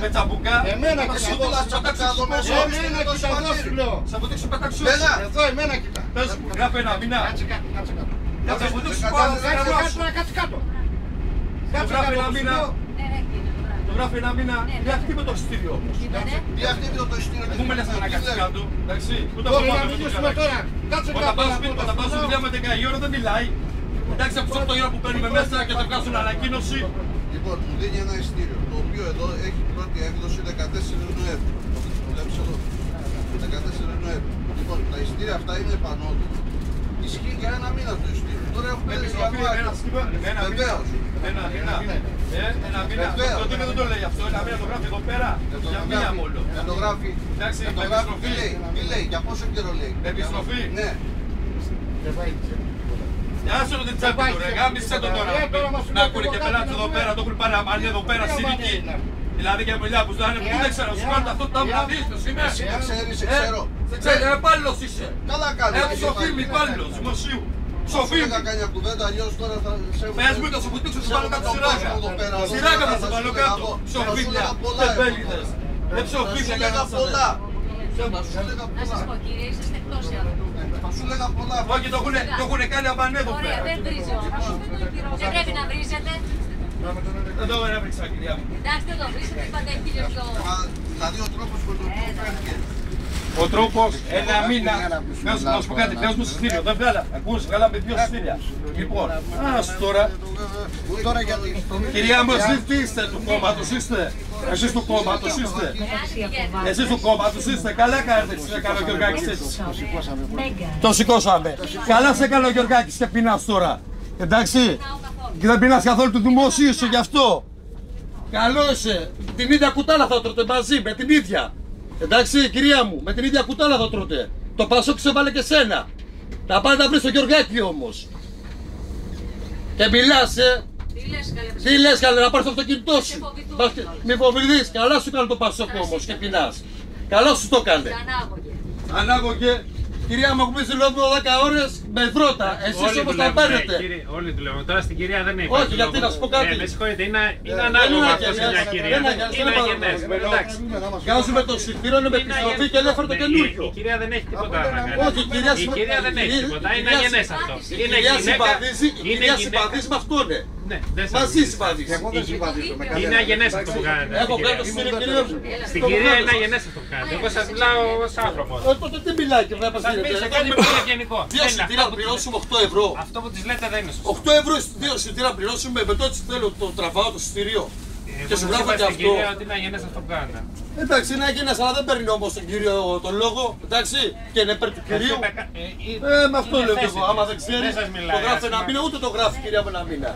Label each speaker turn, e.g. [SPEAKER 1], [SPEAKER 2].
[SPEAKER 1] με τσαμπουκά.
[SPEAKER 2] Εμένα και εσύ δώσε τσαμπουκά εδώ μέσα. Εμένα και τα δώσου λέω.
[SPEAKER 1] Θα μου δείξω πεταξιού.
[SPEAKER 2] Εδώ εμένα κοιτά.
[SPEAKER 1] Πες μου, γράφει ένα μήνα.
[SPEAKER 2] Κάτσε κάτω, κάτσε κάτω.
[SPEAKER 1] Θα μου δείξω πάνω.
[SPEAKER 2] Κάτσε κάτω.
[SPEAKER 1] Του γράφει ένα μήνα. Του γράφει ένα μήνα. Διακτήμε το εισιτήριο όμως.
[SPEAKER 2] Διακτήμε το εισιτήριο.
[SPEAKER 1] Μου με λες να κάτσεις κάτω. Εντάξει. Ούτε
[SPEAKER 2] Μπορεί να μιλήσουμε τώρα. Κάτσε κάτω.
[SPEAKER 1] Όταν πάω στη δουλειά με 10 η ώρα δεν μιλάει. Εντάξει, από τις 8 η ώρα που παίρνουμε μέσα και θα βγάζουν ανακοίνωση.
[SPEAKER 2] Λοιπόν, μου δίνει ένα εισιτήριο, το οποίο εδώ έχει πρώτη έκδοση 14 Νοέμβρη. Το βλέπεις εδώ. 14 Νοέμβρη. Λοιπόν, τα εισιτήρια αυτά είναι πανώδη. Ισχύει για ένα μήνα το εισιτήριο. Τώρα έχουμε
[SPEAKER 1] επιστροφή ένα
[SPEAKER 2] βεβαίως.
[SPEAKER 1] Ένα μήνα. Το τι δεν το λέει αυτό. Ένα μήνα το γράφει εδώ πέρα. Για μήνα μόνο.
[SPEAKER 2] Δεν το γράφει.
[SPEAKER 1] Εντάξει,
[SPEAKER 2] τι λέει, για πόσο καιρό λέει.
[SPEAKER 1] Επιστροφή.
[SPEAKER 2] Ναι.
[SPEAKER 1] Άσε το την τσέπη του ρε, γάμισε το τώρα. Να ακούνε και πελάτες εδώ πέρα, το έχουν πάρει αμανία εδώ πέρα, σύνικη. Δηλαδή για μιλιά που ζητάνε, που δεν ξέρω, σου κάνουν αυτό το τάμπλα δίστος, είμαι.
[SPEAKER 2] Εσύ με ξέρεις, σε ξέρω.
[SPEAKER 1] Σε ξέρω, υπάλληλος είσαι.
[SPEAKER 2] Καλά κάνεις.
[SPEAKER 1] Σοφίλμ, υπάλληλος, δημοσίου. Σοφίλμ.
[SPEAKER 2] Θα κάνει κουβέντα, αλλιώς τώρα θα σε...
[SPEAKER 1] Πες μου το σου κουτίξω, σου βάλω κάτω σειράγα. Σειράγα θα σε βάλω κάτω. Σοφίλια, τεμπέλιδες. Ψοφίλια για να σας
[SPEAKER 2] πολλά.
[SPEAKER 3] Να σας πω κύριε, είσαστε εκτός
[SPEAKER 2] Θα σου λέγα πολλά.
[SPEAKER 1] Όχι, το έχουν κάνει αμπανέ εδώ πέρα.
[SPEAKER 3] Ωραία, δεν βρίζει όμως. Δεν πρέπει να βρίζετε.
[SPEAKER 1] Εδώ δεν έβριξα, κυρία μου.
[SPEAKER 3] Εντάξει, δεν το βρίζετε, είπατε κύριε πιο...
[SPEAKER 2] Δηλαδή ο τρόπος που το φέρνει.
[SPEAKER 1] Ο τρόπος, ένα μήνα. Να σου πω κάτι, πες μου εισιτήριο. Δεν βγάλα. Ακούς, βγάλαμε 2 εισιτήρια. Λοιπόν, ας τώρα.
[SPEAKER 2] Τώρα γιατί.
[SPEAKER 1] Κυρία μου, εσείς τι είστε του κόμματος, είστε. Εσείς του κόμματος είστε. Εσείς του κόμματος είστε. Καλά κάνετε και σε έκανε ο Γιωργάκης έτσι. Το σηκώσαμε. Καλά σε έκανε ο Γιωργάκης και πεινάς τώρα. Εντάξει. Και δεν πεινάς καθόλου του δημοσίου σου γι' αυτό. Καλό είσαι. Την ίδια κουτάλα θα τρώτε μαζί, με την ίδια. Εντάξει, κυρία μου, με την ίδια κουτάλα θα τρώτε. Το Πασόκ σε βάλε και σένα. Θα πάνε να βρεις το Γιωργάκη όμως. Και μιλάς, Τι λες καλέ, να πάρεις το αυτοκίνητό σου. Μη φοβηθείς, καλά σου κάνει το Πασόκ όμως και πεινάς. Καλά σου το έκανε. Ανάγωγε. Κυρία μου, έχουμε δηλώνουμε 10 ώρες με δρότα. Εσείς όμως τα παίρνετε.
[SPEAKER 4] Όλοι δουλεύουμε. Τώρα στην κυρία δεν έχει.
[SPEAKER 1] Όχι, γιατί να σου πω κάτι.
[SPEAKER 4] Με συγχωρείτε, είναι ανάλογο αυτό σε μια κυρία. Είναι αγενές.
[SPEAKER 1] Βγάζουμε το εισιτήριο, είναι με επιστροφή και ελεύθερο το καινούργιο.
[SPEAKER 4] Η κυρία δεν έχει τίποτα να κάνει.
[SPEAKER 1] Όχι,
[SPEAKER 4] η κυρία δεν έχει τίποτα. Είναι αγενές αυτό.
[SPEAKER 1] Η κυρία συμπαθίζει με αυτόν.
[SPEAKER 4] Ναι, δεν
[SPEAKER 1] μαζί συμπαθίζει.
[SPEAKER 2] Εγώ δεν συμπαθίζω.
[SPEAKER 4] Είναι αγενές αυτό που κάνετε.
[SPEAKER 1] Έχω κάνει το εισιτήριο, κυρία μου.
[SPEAKER 4] Στην κυρία είναι αγενές αυτό που κάνετε. Εγώ σας μιλάω ως άνθρωπος.
[SPEAKER 1] Τότε τι μιλάει και θα
[SPEAKER 4] σε κάνει πολύ ευγενικό.
[SPEAKER 1] Δύο εισιτήρια να πληρώσουμε 8 ευρώ.
[SPEAKER 4] Αυτό που της λέτε δεν είναι σωστό.
[SPEAKER 1] 8 ευρώ δύο εισιτήρια να πληρώσουμε, με τότε θέλω το τραβάω το εισιτήριο. Και σου γράφω και αυτό.
[SPEAKER 4] Κυρία, ότι είναι αγενές αυτό που κάνετε.
[SPEAKER 1] Εντάξει, είναι αγενές, αλλά δεν παίρνει όμως τον κύριο τον λόγο. Εντάξει, και είναι υπέρ του κυρίου. Με αυτό λέω και εγώ. Άμα δεν ξέρει, το γράφει ένα μήνα, ούτε το γράφει κυρία με ένα μήνα.